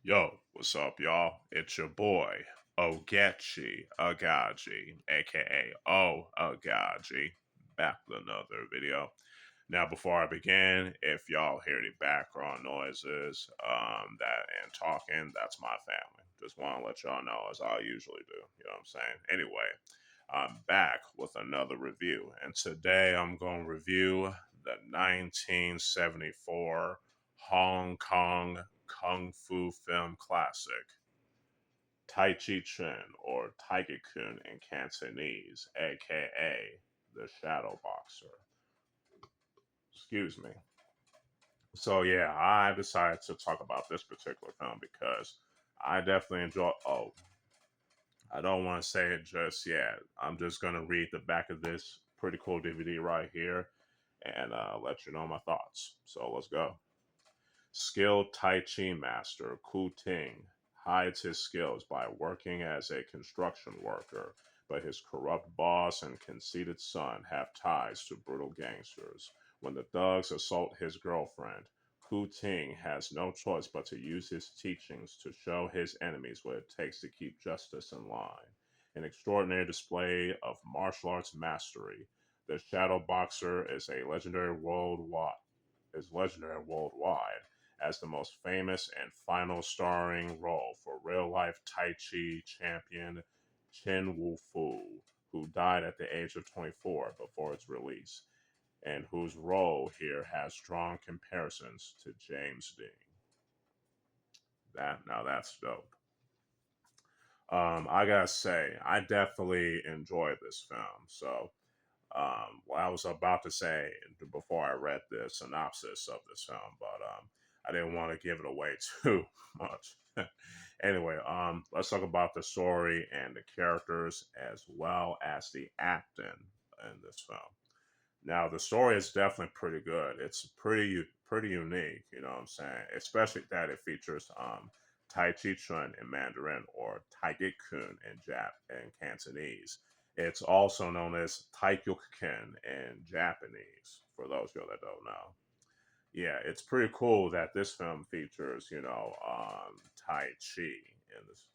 Yo, what's up, y'all? It's your boy, Oaghaji, aka Oaghaji, back with another video. Now, before I begin, if y'all hear any background noises that and talking, that's my family. Just want to let y'all know, as I usually do. You know what I'm saying? Anyway, I'm back with another review, and today I'm going to review the 1974 Hong Kong kung fu film classic, Tai Chi Chun or Tiger Kun in Cantonese, aka the Shadow Boxer. Excuse me. So yeah, I decided to talk about this particular film because I definitely enjoy. Oh, I don't want to say it just yet. I'm just gonna read the back of this pretty cool DVD right here and let you know my thoughts. So let's go. Skilled Tai Chi master Ku Ting hides his skills by working as a construction worker, but his corrupt boss and conceited son have ties to brutal gangsters. When the thugs assault his girlfriend, Ku Ting has no choice but to use his teachings to show his enemies what it takes to keep justice in line. An extraordinary display of martial arts mastery, the Shadow Boxer is legendary worldwide as the most famous and final starring role for real life Tai Chi champion Chen Wu Fu, who died at the age of 24 before its release, and whose role here has drawn comparisons to James Dean. That's dope. I gotta say, I definitely enjoyed this film. So, what I was about to say before I read the synopsis of this film, but I didn't want to give it away too much. Anyway, let's talk about the story and the characters as well as the acting in this film. Now, the story is definitely pretty good. It's pretty unique, you know what I'm saying? Especially that it features Tai Chi Chun in Mandarin or Taigik Kun in Cantonese. It's also known as Taikyoku Ken in Japanese, for those of you that don't know. Yeah, it's pretty cool that this film features, Tai Chi in this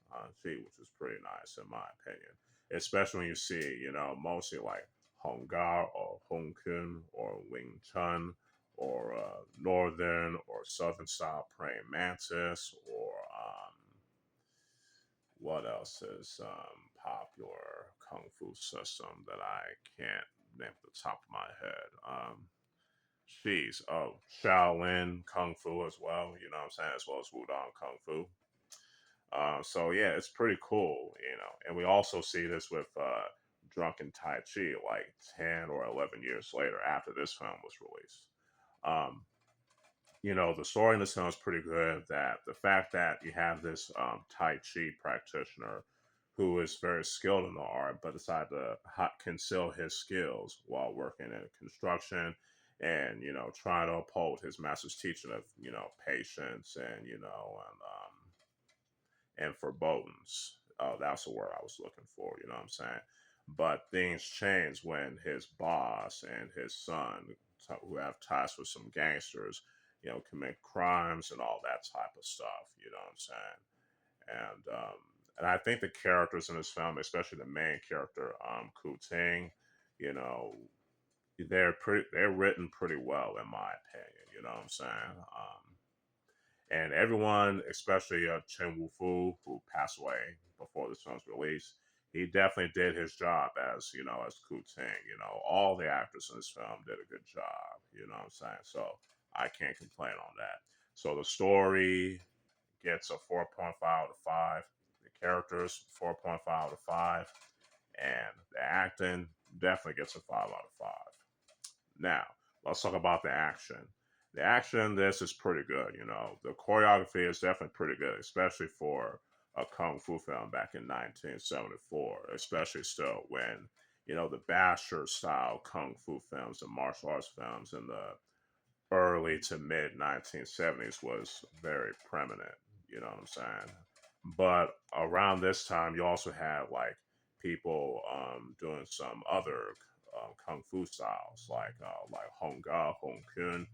Chi, which is pretty nice in my opinion. Especially when you see, mostly like Hong Ga or Hong Kun or Wing Chun or Northern or Southern style praying mantis or what else is popular kung fu system that I can't name at the top of my head. Shaolin Kung Fu as well, you know what I'm saying, as well as Wudong Kung Fu. So yeah, it's pretty cool, and we also see this with Drunken Tai Chi like 10 or 11 years later after this film was released. Um, the story in this film is pretty good. That the fact that you have this Tai Chi practitioner who is very skilled in the art, but decided to conceal his skills while working in construction and trying to uphold his master's teaching of patience and and forebodings. That's the word I was looking for. You know what I'm saying? But things change when his boss and his son, who have ties with some gangsters, commit crimes and all that type of stuff. You know what I'm saying? And I think the characters in this film, especially the main character, Ku Ting, you know, they're written pretty well in my opinion. You know what I'm saying? And everyone, especially Chen Wu Fu, who passed away before this film's release, he definitely did his job as as Ku Ting. All the actors in this film did a good job. You know what I'm saying? So I can't complain on that. So the story gets a 4.5 out of 5. The characters 4.5 out of 5, and the acting definitely gets a 5 out of 5. Now, let's talk about the action. The action in this is pretty good. The choreography is definitely pretty good, especially for a kung fu film back in 1974. Especially still when the basher style kung fu films and martial arts films in the early to mid 1970s was very prominent. You know what I'm saying? But around this time, you also had like people doing some other kung fu styles like Hong Ga, Hong Kun.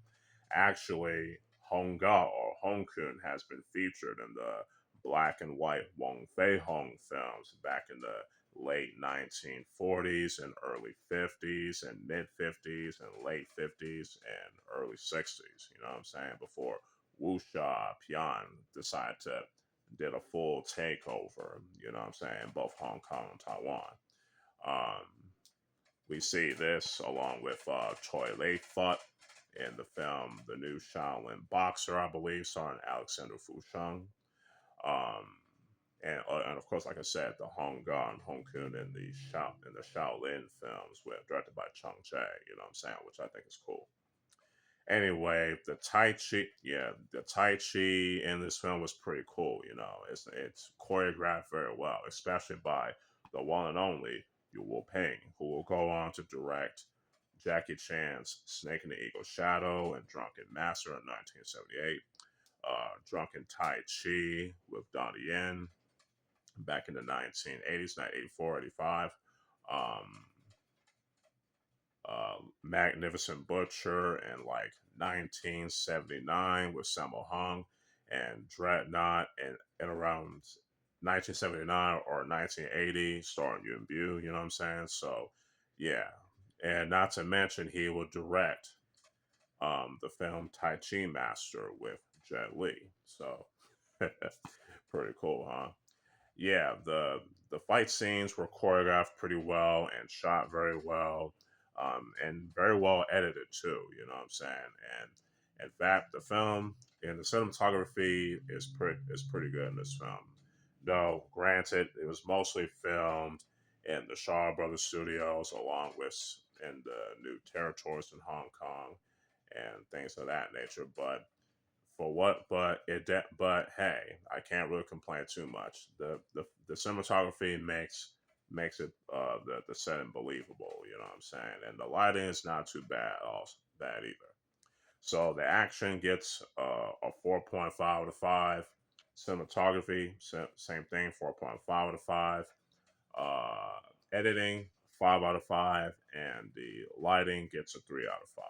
Actually, Honga or Hongkun has been featured in the black and white Wong Fei Hong films back in the late 1940s and early 50s and mid 50s and late 50s and early 60s. You know what I'm saying? Before Wuxia Pian decided to did a full takeover. You know what I'm saying? Both Hong Kong and Taiwan. Um, we see this along with Choi Lei Fut in the film The New Shaolin Boxer, I believe, starring Alexander Fusheng. Um, and of course, like I said, the Hong Gan, Hong Kun, and the Shaolin films were directed by Chung Jae. You know what I'm saying? Which I think is cool. Anyway, the Tai Chi, yeah, the Tai Chi in this film was pretty cool. You know, it's choreographed very well, especially by the one and only Yu Wu Ping, who will go on to direct Jackie Chan's Snake and the Eagle's Shadow and Drunken Master in 1978, Drunken Tai Chi with Donnie Yen back in the 1980s, 1984, 85. Um, Magnificent Butcher in like 1979 with Sammo Hung, and Dreadnought in around 1979 or 1980 starring Yuen Bu, you know what I'm saying? So, yeah. And not to mention, he will direct the film Tai Chi Master with Jet Li. So, pretty cool, huh? Yeah, the fight scenes were choreographed pretty well and shot very well, and very well edited too. You know what I'm saying? And in fact, the film and the cinematography is pretty good in this film. Though, granted, it was mostly filmed in the Shaw Brothers Studios, along with in the new territories in Hong Kong and things of that nature. But for what but hey, I can't really complain too much. The cinematography makes it the setting believable, you know what I'm saying? And the lighting is not too bad either. So the action gets a 4.5 out of 5. Cinematography, same thing, 4.5 out of 5. uh Editing, 5 out of 5, and the lighting gets a 3 out of 5,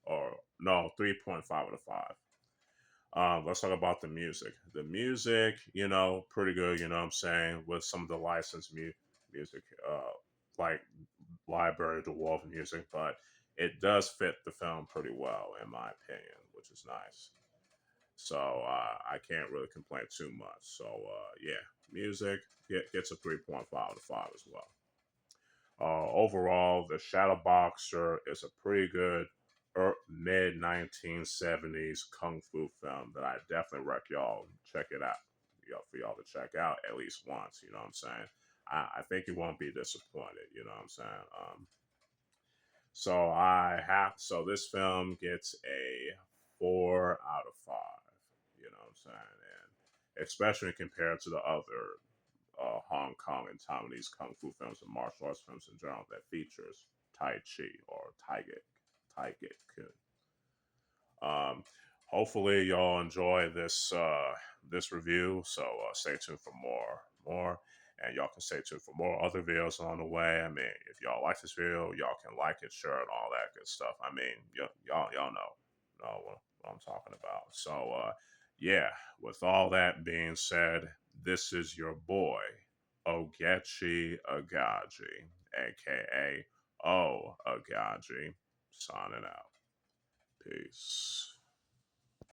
or no, 3.5 out of 5. Let's talk about the music. The music, you know, pretty good. You know what I'm saying, with some of the licensed music, like Library of the Wolf music, but it does fit the film pretty well, in my opinion, which is nice. So I can't really complain too much. So yeah, music gets a 3.5 out of 5 as well. Overall, The Shadow Boxer is a pretty good mid 1970s kung fu film that I definitely rec y'all check it out. For y'all to check out at least once. You know what I'm saying? I think you won't be disappointed. You know what I'm saying? So this film gets a 4 out of 5. You know what I'm saying? And especially compared to the other Hong Kong and Taiwanese kung fu films and martial arts films in general that features Tai Chi or Taigit Kun. Um, Hopefully y'all enjoy this review. So stay tuned for more, and y'all can stay tuned for more other videos on the way. I mean, if y'all like this video, y'all can like it, share it, all that good stuff. I mean, y'all know what I'm talking about. So yeah, with all that being said, this is your boy Oaghaji, aka O Oaghaji, signing out. Peace.